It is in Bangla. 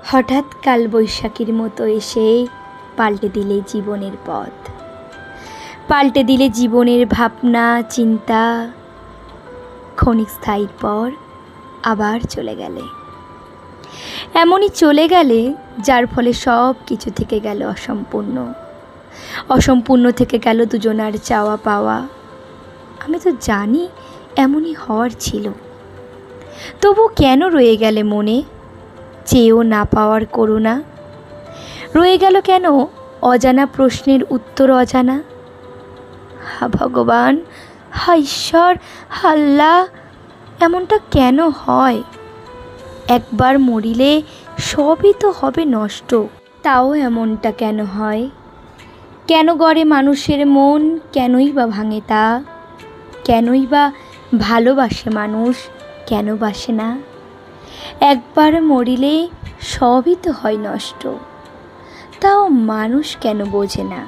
হঠাৎ কালবৈশাখীর মতো এসে পাল্টে দিলে জীবনের পথ, পাল্টে দিলে জীবনের ভাবনা চিন্তা। ক্ষণিক স্থায়ীর পর আবার চলে গেলে, এমনই চলে গেলে যার ফলে সব কিছু থেকে গেল অসম্পূর্ণ। অসম্পূর্ণ থেকে গেল দুজনার চাওয়া পাওয়া। আমি তো জানি এমনই হওয়ার ছিল, তবু কেন রয়ে গেলে মনে চেয়েও না পাওয়ার করুণা? রয়ে গেল কেন অজানা প্রশ্নের উত্তর অজানা? হা ভগবান, হা ঈশ্বর, হা আল্লাহ, এমনটা কেন হয়? একবার মরিলে সবই তো হবে নষ্ট, তাও এমনটা কেন হয়? কেন গড়ে মানুষের মন, কেনই বা ভাঙে তা? কেনই বা ভালোবাসে মানুষ, কেন বাসে না? একবার মরিলে সবই তো হয় নষ্ট, তাও মানুষ কেন বোঝে না?